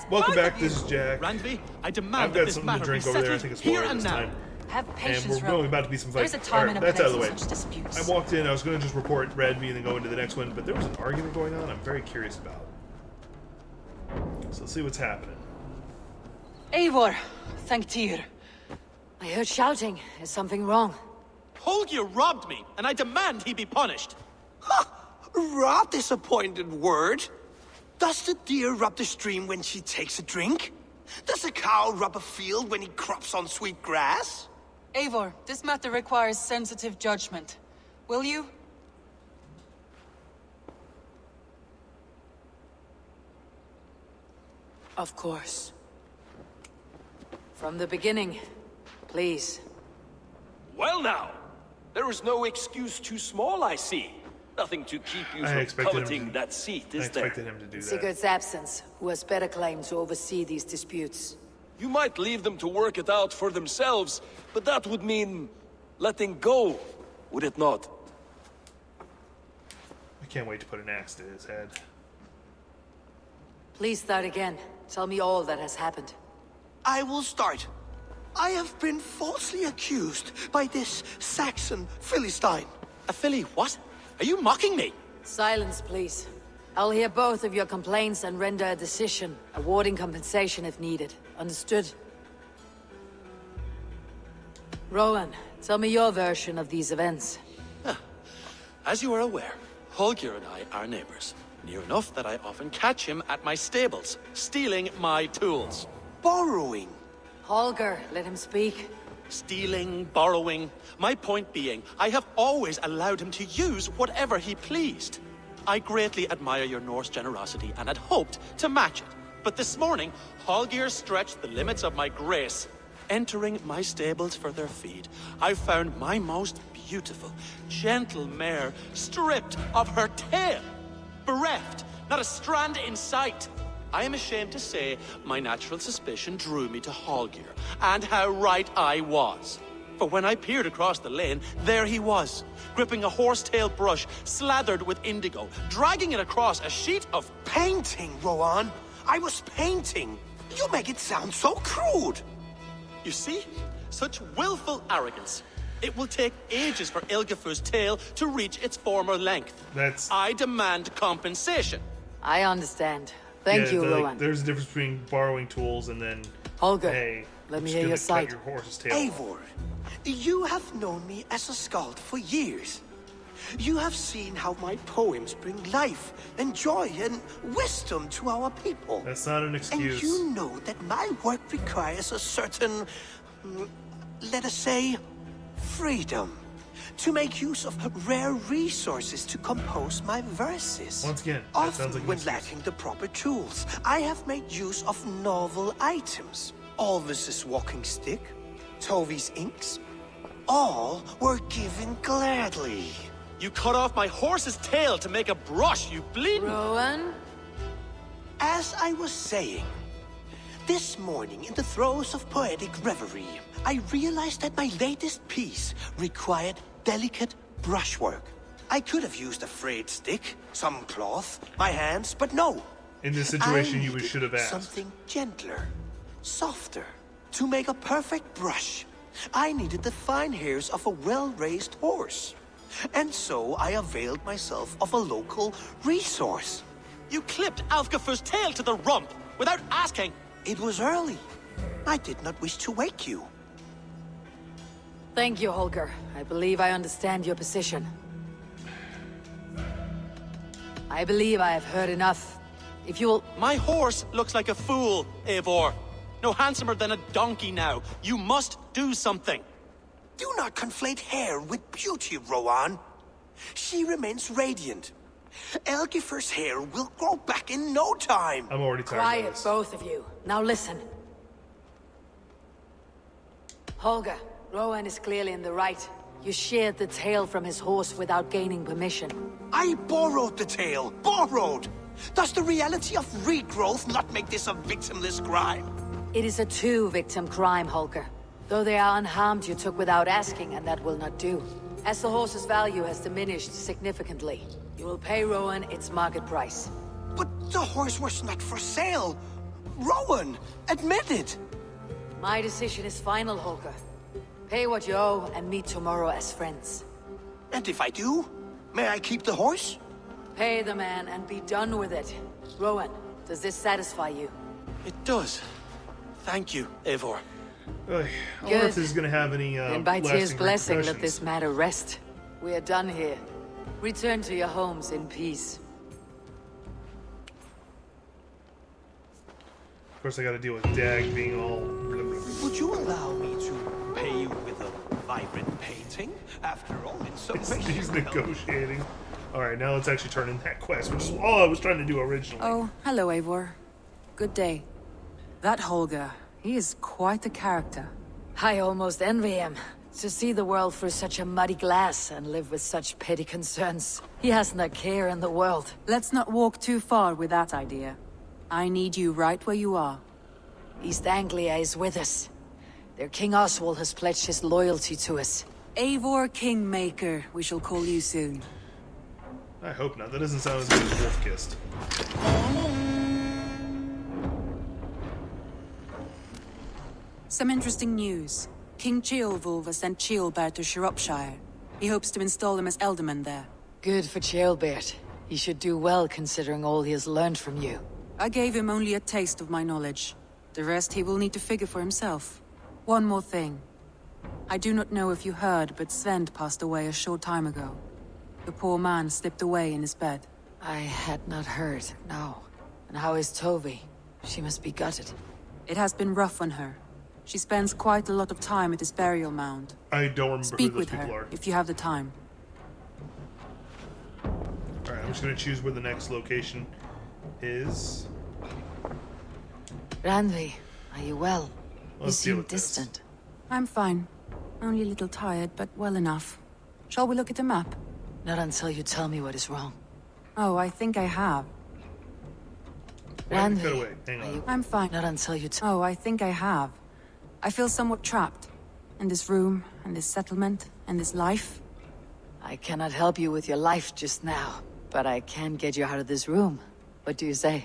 Welcome back, this is Jack. Randvi, I demand I've that got this something to matter drink be over there. I settled think it's here water and this now. time. Have patience, And we're Rowan. really about to be some fights. There's a time and a that's place out of the for way. such disputes. I walked in, I was going to just report Redby and then go into the next one, but there was an argument going on I'm very curious about. So let's see what's happening. Eivor, thank Tyr. I heard shouting. Is something wrong? Holger robbed me, and I demand he be punished. Ha! Raw disappointed word. Does the deer rub the stream when she takes a drink? Does a cow rub a field when he crops on sweet grass? Eivor, this matter requires sensitive judgment. Will you? Of course. From the beginning, please. Well now, there is no excuse too small, I see. Nothing to keep you from coveting that seat, is there? I expected him to do that. Sigurd's absence, who has better claim to oversee these disputes. You might leave them to work it out for themselves, but that would mean letting go, would it not? I can't wait to put an axe to his head. Please start again. Tell me all that has happened. I will start. I have been falsely accused by this Saxon Philistine. A filly what? Are you mocking me? Silence, please. I'll hear both of your complaints and render a decision, awarding compensation if needed. Understood? Rowan, tell me your version of these events. As you are aware, Holger and I are neighbors. Near enough that I often catch him at my stables, stealing my tools. Borrowing. Holger, let him speak. Stealing, borrowing. My point being, I have always allowed him to use whatever he pleased. I greatly admire your Norse generosity and had hoped to match it. But this morning, Holger stretched the limits of my grace. Entering my stables for their feed, I found my most beautiful, gentle mare stripped of her tail. Bereft, not a strand in sight. I am ashamed to say my natural suspicion drew me to Holger, and how right I was. For when I peered across the lane, there he was, gripping a horsetail brush slathered with indigo, dragging it across a sheet of... Painting, Rowan. I was painting. You make it sound so crude. You see? Such willful arrogance. It will take ages for Ilgafur's tail to reach its former length. I demand compensation. I understand. Thank you, Rowan. There's a difference between borrowing tools and then... Holger, hey, let me hear your side. Your horse's tail. Eivor, you have known me as a skald for years. You have seen how my poems bring life and joy and wisdom to our people. That's not an excuse. And you know that my work requires a certain, let us say, freedom. To make use of rare resources to compose my verses. Once again, that often sounds like when lacking the proper tools, I have made use of novel items. Alvis's walking stick, Tovi's inks, all were given gladly. You cut off my horse's tail to make a brush, you bleeding... Rowan? As I was saying, this morning in the throes of poetic reverie, I realized that my latest piece required delicate brushwork. I could have used a frayed stick, some cloth, my hands, but no. In this situation, you should have asked. Something gentler, softer. To make a perfect brush, I needed the fine hairs of a well-raised horse. And so I availed myself of a local resource. You clipped Alfgafur's tail to the rump without asking. It was early. I did not wish to wake you. Thank you, Holger. I believe I understand your position. I believe I have heard enough. If you'll... My horse looks like a fool, Eivor. No handsomer than a donkey now. You must do something. Do not conflate hair with beauty, Rowan. She remains radiant. Elgifur's hair will grow back in no time. I'm already tired Quiet, of this. both of you. Now listen. Holger, Rowan is clearly in the right. You sheared the tail from his horse without gaining permission. I borrowed the tail. Borrowed! Does the reality of regrowth not make this a victimless crime? It is a two-victim crime, Holger. Though they are unharmed, you took without asking, and that will not do. As the horse's value has diminished significantly, you will pay Rowan its market price. But the horse was not for sale. Rowan, admit it! My decision is final, Holger. Pay what you owe and meet tomorrow as friends. And if I do, may I keep the horse? Pay the man and be done with it. Rowan, does this satisfy you? It does. Thank you, Eivor. I wonder if this is going to have any And by Tyr's lasting blessing, let repercussions. this matter rest. We are done here. Return to your homes in peace. Of course, I got to deal with Dag being all. Would you allow me to pay you with a vibrant painting? After all, it's so He's negotiating. All right, now let's actually turn in that quest, which is all I was trying to do originally. Oh, hello, Eivor. Good day. That Holger, he is quite a character. I almost envy him. To see the world through such a muddy glass and live with such petty concerns. He hasn't a care in the world. Let's not walk too far with that idea. I need you right where you are. East Anglia is with us. Their King Oswald has pledged his loyalty to us. Eivor Kingmaker, we shall call you soon. I hope not. That doesn't sound as good as Wolf-Kissed. Some interesting news. King Ceolwulf has sent Ceolbert to Shropshire. He hopes to install him as Elderman there. Good for Ceolbert. He should do well considering all he has learned from you. I gave him only a taste of my knowledge. The rest he will need to figure for himself. One more thing. I do not know if you heard, but Svend passed away a short time ago. The poor man slipped away in his bed. I had not heard, no. And how is Tovi? She must be gutted. It has been rough on her. She spends quite a lot of time at his burial mound. I don't remember Speak who those with people her, are. if you have the time. Alright, I'm just going to choose where the next location is. Randvi, are you well? Let's You deal seem with this. distant. I'm fine. Only a little tired, but well enough. Shall we look at the map? Not until you tell me what is wrong. Oh, I think I have. Wait, cut Randvi, away. Hang are on. you... I'm fine. Not until you tell... Oh, I think I have. I feel somewhat trapped. In this room, and this settlement, and this life. I cannot help you with your life just now, but I can get you out of this room. What do you say?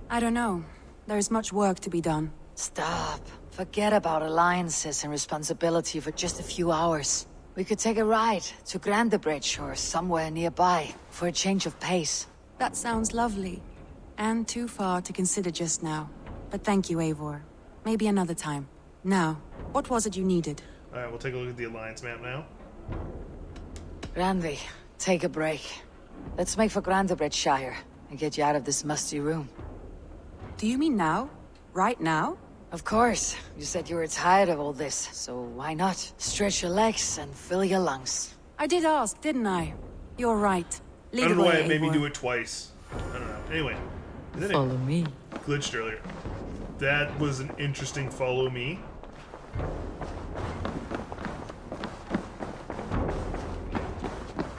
I don't know. There is much work to be done. Stop. Forget about alliances and responsibility for just a few hours. We could take a ride to Grandebridge or somewhere nearby for a change of pace. That sounds lovely. And too far to consider just now. But thank you, Eivor. Maybe another time. Now, what was it you needed? Alright, we'll take a look at the Alliance map now. Randvi, take a break. Let's make for Grandebridgeshire and get you out of this musty room. Do you mean now? Right now? Of course. You said you were tired of all this, so why not? Stretch your legs and fill your lungs. I did ask, didn't I? You're right. Lead I don't the know why way, it made me Eivor. do it twice. I don't know. Anyway. Then it Follow me. glitched earlier. That was an interesting follow me.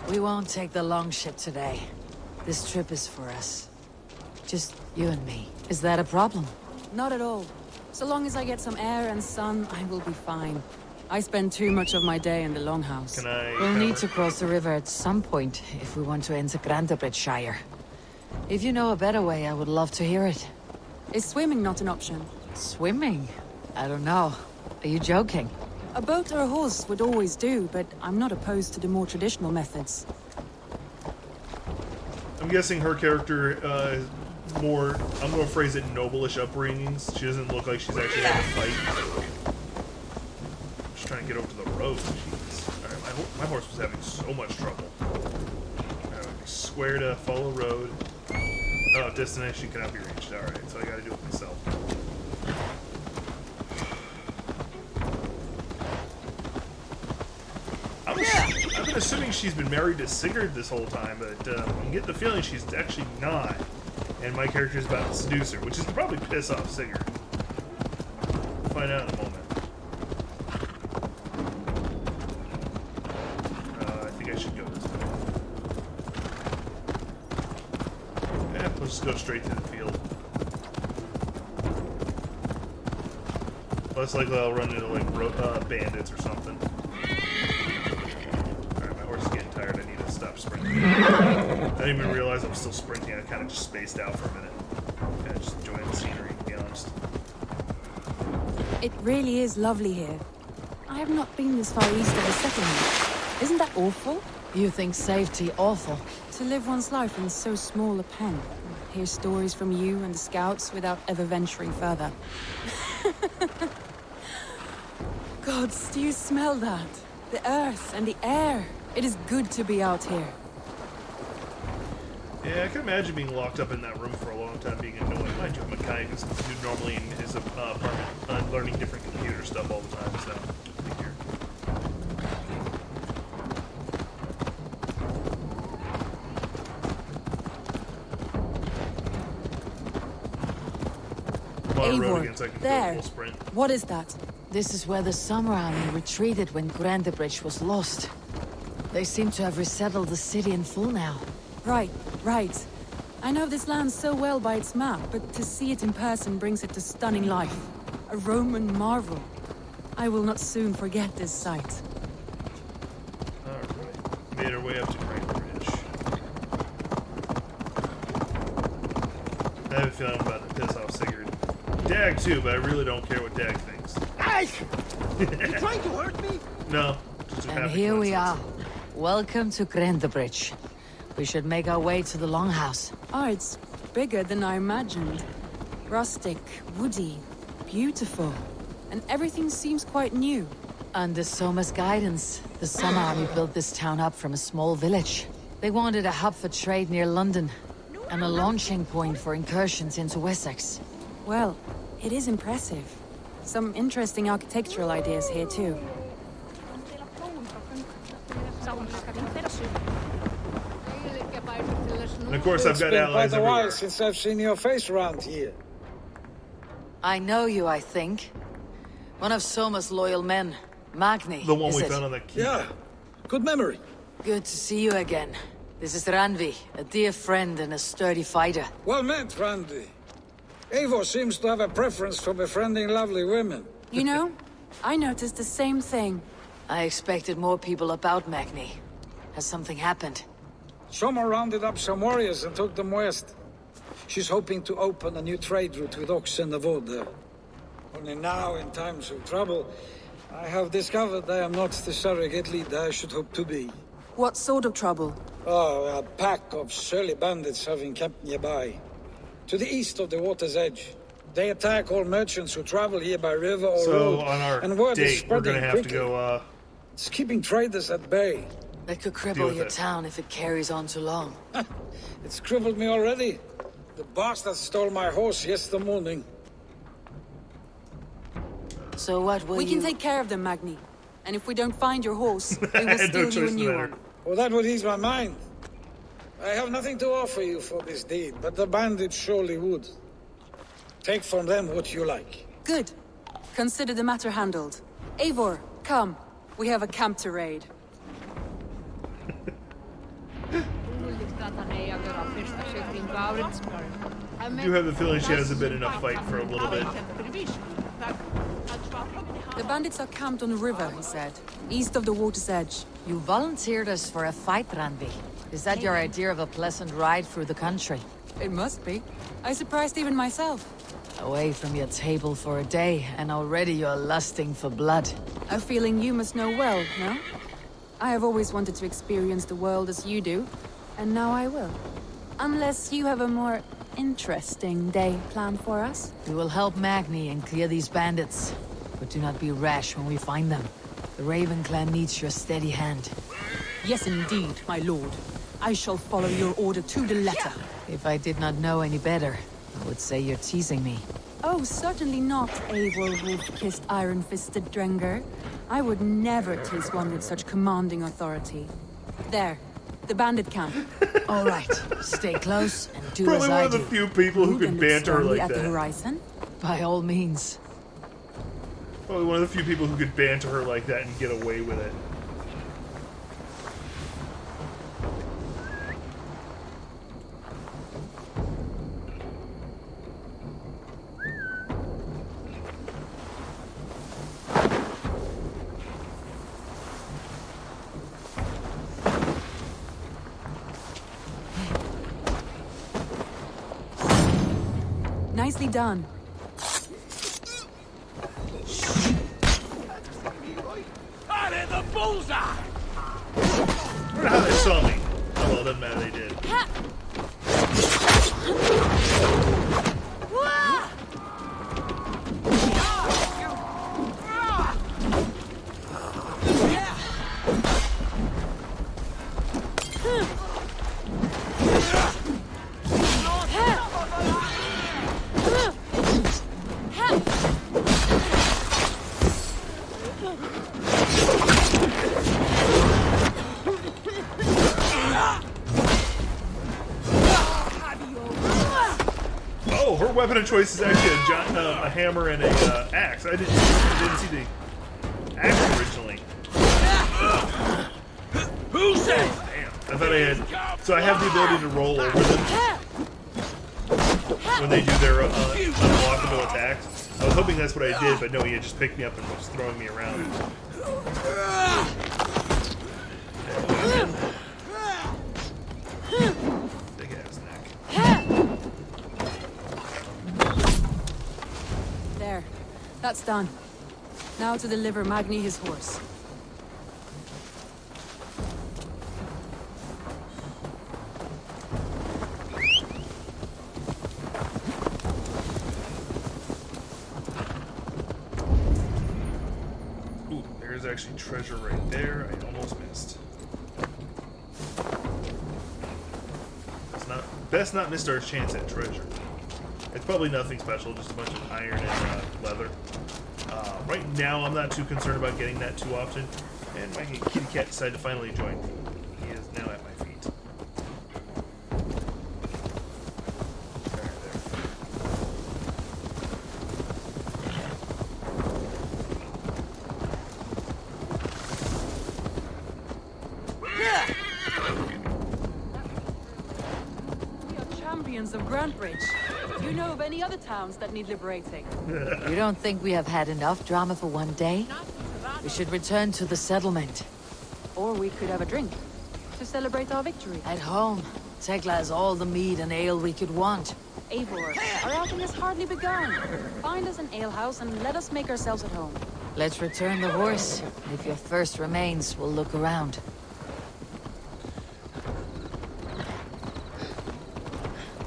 We won't take the long ship today. This trip is for us. Just you and me. Is that a problem? Not at all. So long as I get some air and sun, I will be fine. I spend too much of my day in the longhouse. Can I... We'll need to cross the river at some point if we want to enter Grandebridgeshire. If you know a better way, I would love to hear it. Is swimming not an option? Swimming? I don't know. Are you joking? A boat or a horse would always do, but I'm not opposed to the more traditional methods. I'm guessing her character is more, I'm going to phrase it, noble-ish upbringings. She doesn't look like she's actually had to fight. Just trying to get over to the road. Jeez. Alright, my horse was having so much trouble. Alright, square to follow road. Oh, destination cannot be reached. Alright, so I gotta do it myself. I've been assuming she's been married to Sigurd this whole time, but I'm getting the feeling she's actually not. And my character is about to seduce her, which is probably piss off Sigurd. We'll find out in a moment. I think I should go this way. Yeah, let's just go straight to the field. Less likely I'll run into like bandits or something. Tired. I need to stop sprinting. I didn't even realize I'm still sprinting. I kind of just spaced out for a minute. Kind of just enjoying the scenery, to be honest. It really is lovely here. I have not been this far east of the settlement. Isn't that awful? You think safety awful? To live one's life in so small a pen. Hear stories from you and the scouts without ever venturing further. Gods, do you smell that? The earth and the air. It is good to be out here. Yeah, I can imagine being locked up in that room for a long time, being annoying. Mind you, I'm a guy who's normally in his apartment, learning different computer stuff all the time, so figure. I'm on a road again, so I can there. go full sprint. What is that? This is where the Summer Army retreated when Grandebridge was lost. They seem to have resettled the city in full now. Right. I know this land so well by its map, but to see it in person brings it to stunning life. A Roman marvel. I will not soon forget this sight. Alright. Made our way up to Grandebridge. I have a feeling I'm about to piss off Sigurd. Dag too, but I really don't care what Dag thinks. Hey! You trying to hurt me? No. Just a And happy here we coincidence. are. Welcome to Grandebridge. We should make our way to the Longhouse. Oh, it's bigger than I imagined. Rustic, woody, beautiful. And everything seems quite new. Under Soma's guidance, the Summer Army built this town up from a small village. They wanted a hub for trade near London, and a launching point for incursions into Wessex. Well, it is impressive. Some interesting architectural ideas here too. And of course, I've got allies It's been quite a while everywhere. since I've seen your face around here. I know you, I think. One of Soma's loyal men, Magni. The one is we it? found on that key. Yeah, good memory. Good to see you again. This is Ranvi, a dear friend and a sturdy fighter. Well met, Randy. Eivor seems to have a preference for befriending lovely women. You know, I noticed the same thing. I expected more people about Magni. Has something happened? Soma rounded up some warriors and took them west. She's hoping to open a new trade route with Ox and the Wood there. Only now, in times of trouble, I have discovered I am not the surrogate leader I should hope to be. What sort of trouble? Oh, a pack of surly bandits have encamped nearby. To the east of the water's edge. They attack all merchants who travel here by river or So road. on our and word is date, we're spreading gonna have quickly. to go. It's keeping traders at bay. That could Deal cripple with your it. town if it carries on too long. It's crippled me already. The bastard stole my horse yesterday morning. So what will We you... can take care of them, Magni. And if we don't find your horse, we I will had no steal you a choice in new the matter. one. Well, that would ease my mind. I have nothing to offer you for this deed, but the bandits surely would. Take from them what you like. Good. Consider the matter handled. Eivor, come. We have a camp to raid. I do have the feeling she hasn't been in a fight for a little bit. The bandits are camped on the river, he said. East of the water's edge. You volunteered us for a fight, Ranvi. Is that your idea of a pleasant ride through the country? It must be. I surprised even myself. Away from your table for a day, and already you're lusting for blood. A feeling you must know well, no? I have always wanted to experience the world as you do, and now I will. Unless you have a more interesting day planned for us? We will help Magni and clear these bandits. But do not be rash when we find them. The Raven clan needs your steady hand. Yes, indeed, my lord. I shall follow your order to the letter. If I did not know any better, I would say you're teasing me. Oh, certainly not, Eivor wolf-kissed iron-fisted Drenger. I would never tease one with such commanding authority. There, the bandit camp. All right, stay close and do Probably as one I of the do. few people who Rude can and look banter her sternly like at the that. horizon. By all means. Probably one of the few people who could banter her like that and get away with it. Nicely done. Right in the bullseye! I don't know how they saw me. Oh well, it doesn't matter, they did. Oh, her weapon of choice is actually a hammer and a axe. I didn't see the axe originally. Who says? Damn, I thought I had. So I have the ability to roll over them when they do their unblockable attacks. I was hoping that's what I did, but no, he had just picked me up and was throwing me around. Big ass neck. There. That's done. Now to deliver Magni his horse. Ooh, there's actually treasure right there. I almost missed. Best not missed our chance at treasure. It's probably nothing special, just a bunch of iron and leather. Right now, I'm not too concerned about getting that too often, and my kitty cat decided to finally join me. He is now at my feet. Alright, We are champions of Grantbridge. Do you know of any other towns that need liberating? You don't think we have had enough drama for one day? We should return to the settlement. Or we could have a drink to celebrate our victory. At home, Tekla has all the mead and ale we could want. Eivor, our outing has hardly begun. Find us an alehouse and let us make ourselves at home. Let's return the horse. If your thirst remains, we'll look around.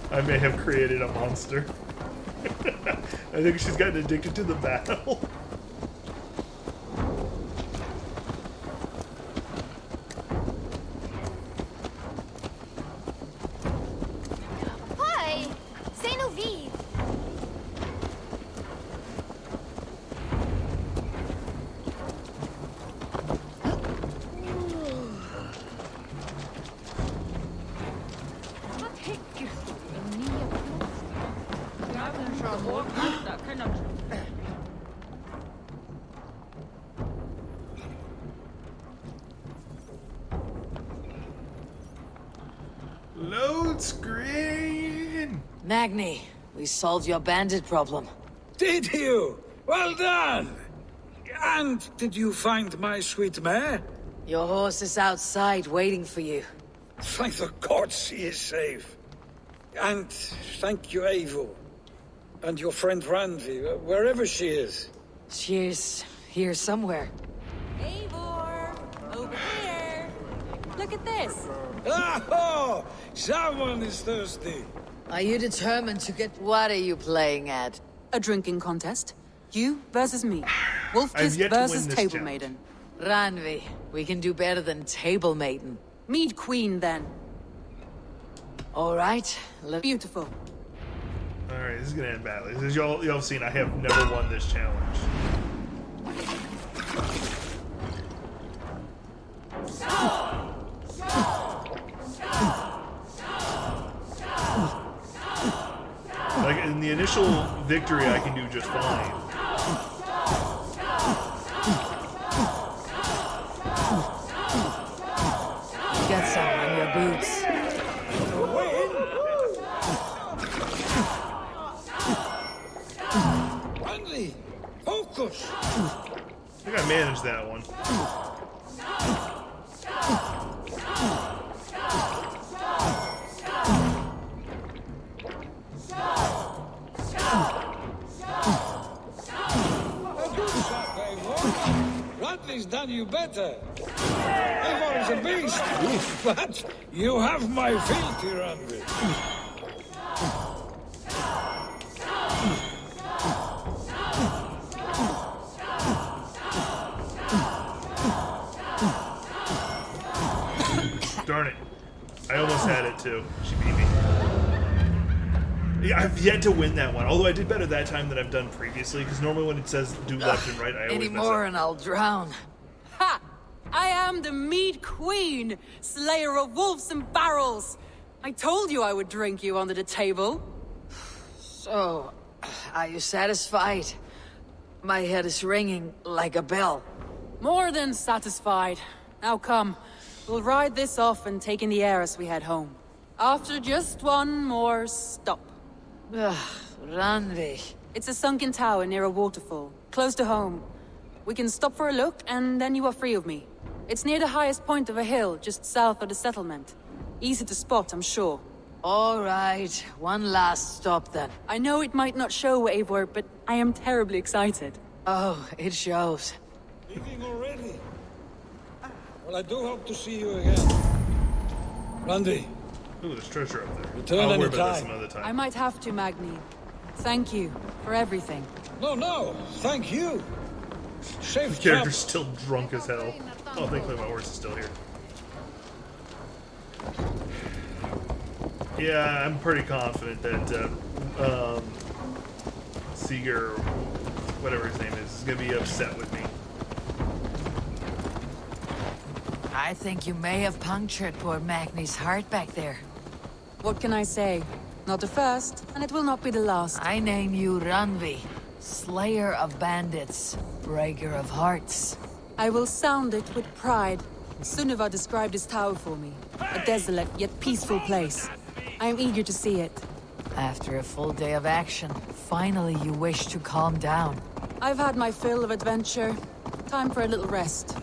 I may have created a monster. I think she's gotten addicted to the battle. Hi! C'est nous vive! Load screen! Magni, we solved your bandit problem. Did you? Well done! And did you find my sweet mare? Your horse is outside waiting for you. Thank the gods he is safe. And thank you, Eivor. And your friend Randvi, wherever she is. She's here somewhere. Eivor! Over here! Look at this! Oh! Someone is thirsty. Are you determined to get... What are you playing at? A drinking contest. You versus me. Wolf I've Kiss yet to win versus this Table challenge. Maiden. Ranvi, we can do better than Table Maiden. Mead Queen, then. All right, Beautiful. Alright, this is gonna end badly. As y'all have seen, I have never won this challenge. Like, in the initial victory, I can do just fine. You got some on your boots. Randvi! Focus! I think I managed that one. Nobody's done you better. Eivor is a beast, but you have my filthy run with. Darn it. I almost had it too. She beat me. Yeah, I've yet to win that one, although I did better that time than I've done previously, because normally when it says do left and right, I always Any mess more up. and I'll drown. Ha! I am the Mead Queen, slayer of wolves and barrels. I told you I would drink you under the table. So, are you satisfied? My head is ringing like a bell. More than satisfied. Now come, we'll ride this off and take in the air as we head home. After just one more stop. Randvi. It's a sunken tower near a waterfall, close to home. We can stop for a look, and then you are free of me. It's near the highest point of a hill, just south of the settlement. Easy to spot, I'm sure. All right, one last stop then. I know it might not show, Eivor, but I am terribly excited. Oh, it shows. Leaving already? Well, I do hope to see you again. Randy. Ooh, there's treasure up there. Return I'll worry about anytime. this another time. I might have to, Magni. Thank you for everything. No, thank you. Safe The character's travels. still drunk as hell. Oh, thankfully my horse is still here. Yeah, I'm pretty confident that Seeger, whatever his name is gonna be upset with me. I think you may have punctured poor Magni's heart back there. What can I say? Not the first, and it will not be the last. I name you Randvi, slayer of bandits, breaker of hearts. I will sound it with pride. Sunniva described this tower for me. A desolate yet peaceful place. I am eager to see it. After a full day of action, finally you wish to calm down. I've had my fill of adventure. Time for a little rest.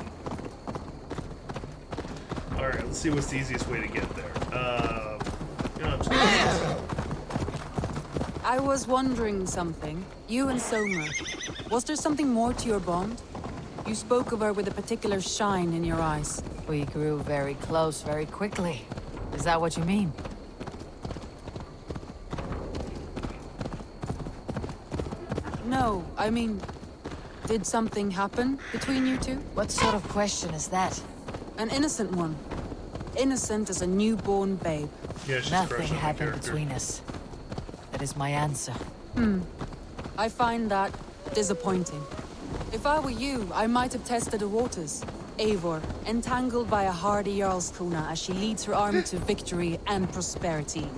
Alright, let's see what's the easiest way to get there. I'm just gonna I was wondering something. You and Soma. Was there something more to your bond? You spoke of her with a particular shine in your eyes. We grew very close very quickly. Is that what you mean? No, I mean, did something happen between you two? What sort of question is that? An innocent one. Innocent as a newborn babe. Yeah, she's Nothing crushed on my happened character. between us. That is my answer. I find that disappointing. If I were you, I might have tested the waters. Eivor, entangled by a hardy Jarlskona as she leads her army to victory and prosperity.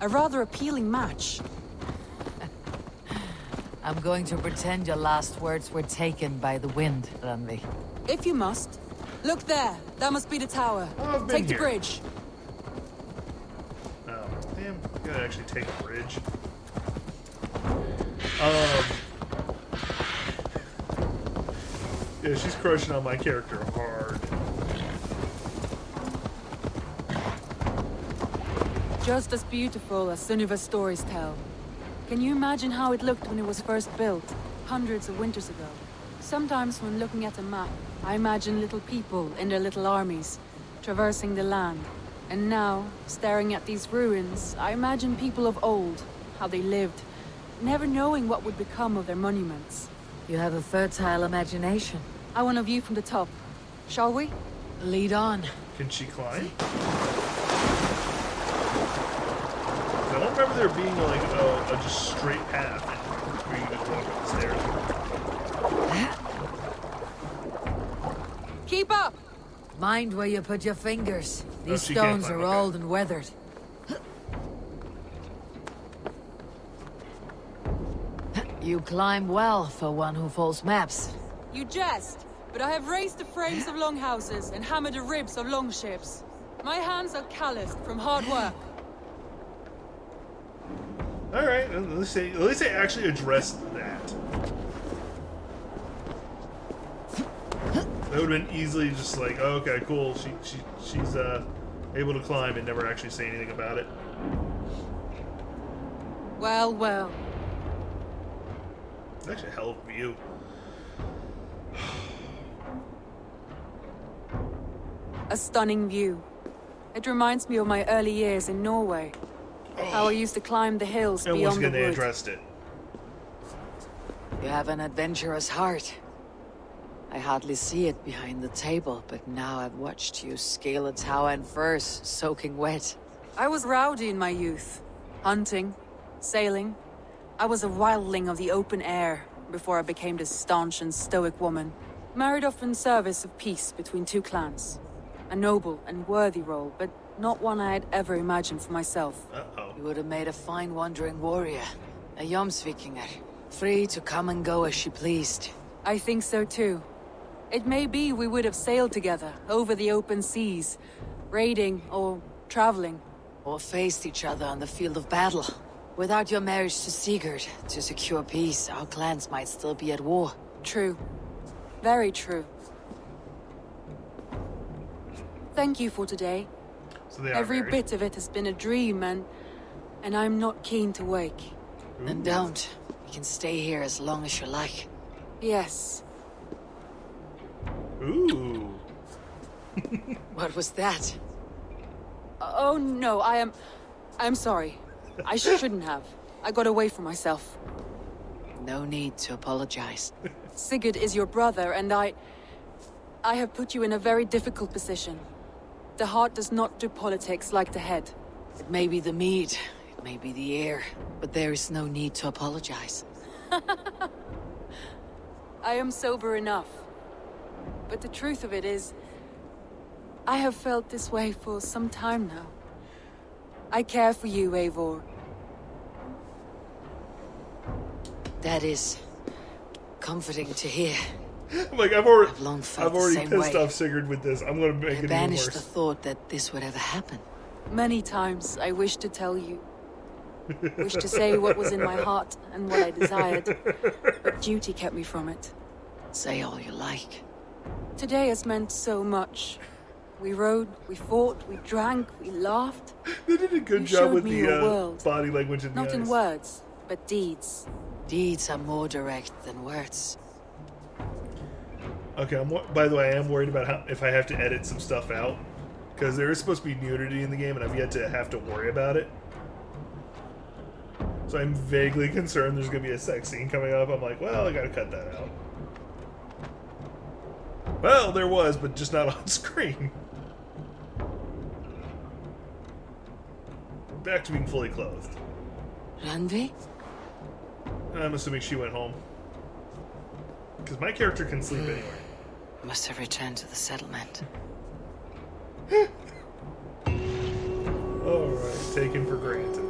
A rather appealing match. I'm going to pretend your last words were taken by the wind, Randvi. If you must. Look there, that must be the tower. Oh, I've been Take the here. bridge. Oh, damn, I gotta actually take a bridge. Yeah, she's crushing on my character hard. Just as beautiful as Sunniva's stories tell. Can you imagine how it looked when it was first built, hundreds of winters ago? Sometimes when looking at a map, I imagine little people in their little armies, traversing the land. And now, staring at these ruins, I imagine people of old, how they lived, never knowing what would become of their monuments. You have a fertile imagination. I want a view from the top. Shall we? Lead on. Can she climb? I don't remember there being like a just straight path where you just walk up the stairs. Keep up! Mind where you put your fingers. These she can't stones climb, are okay. old and weathered. You climb well for one who folds maps. You jest, but I have raised the frames of longhouses and hammered the ribs of longships. My hands are calloused from hard work. All right, at least they actually addressed that. That would have been easily just like, oh, okay, cool. She's able to climb and never actually say anything about it. Well, well. It's actually a hell of a view. A stunning view. It reminds me of my early years in Norway. How I used to climb the hills and beyond once the again, they wood. addressed it. You have an adventurous heart. I hardly see it behind the table, but now I've watched you scale a tower in furs, soaking wet. I was rowdy in my youth. Hunting, sailing. I was a wildling of the open air before I became this staunch and stoic woman. Married off in service of peace between two clans. A noble and worthy role, but not one I had ever imagined for myself. Uh-oh. You would have made a fine wandering warrior. A Jomsvikinger. Free to come and go as she pleased. I think so too. It may be we would have sailed together, over the open seas, raiding or traveling. Or faced each other on the field of battle. Without your marriage to Sigurd, to secure peace, our clans might still be at war. True. Very true. Thank you for today. So they are Every married. bit of it has been a dream, and I'm not keen to wake. And don't. You can stay here as long as you like. Yes. Ooh. What was that? Oh no, I'm sorry. I shouldn't have. I got away from myself. No need to apologize. Sigurd is your brother, and I have put you in a very difficult position. The heart does not do politics like the head. It may be the mead, it may be the air, but there is no need to apologize. I am sober enough. But the truth of it is, I have felt this way for some time now. I care for you, Eivor. That is comforting to hear. Like I've already long felt the same pissed way. off Sigurd with this. I'm gonna make I it even banished worse. the thought that this would ever happen. Many times I wished to tell you. Wished to say what was in my heart and what I desired. But duty kept me from it. Say all you like. Today has meant so much. We rode, we fought, we drank, we laughed. They did a good You job showed with me the your world. body language in the Not in eyes. words, but deeds. Deeds are more direct than words. Okay, by the way, I am worried about if I have to edit some stuff out. Because there is supposed to be nudity in the game, and I've yet to have to worry about it. So I'm vaguely concerned there's going to be a sex scene coming up. I'm like, well, I got to cut that out. Well, there was, but just not on screen. Back to being fully clothed. Randvi? I'm assuming she went home. Because my character can sleep anywhere. Must have returned to the settlement. Alright, taken for granted.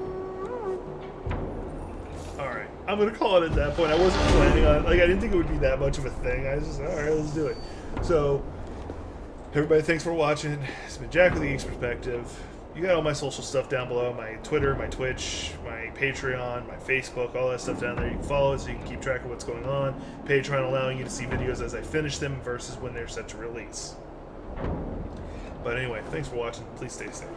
Alright, I'm gonna call it at that point. I wasn't planning on, like, I didn't think it would be that much of a thing. I was just, alright, let's do it. So, everybody, thanks for watching. It's been Jack with the Geek's Perspective. You got all my social stuff down below, my Twitter, my Twitch, my Patreon, my Facebook, all that stuff down there. You can follow it so you can keep track of what's going on. Patreon allowing you to see videos as I finish them versus when they're set to release. But anyway, thanks for watching. Please stay safe.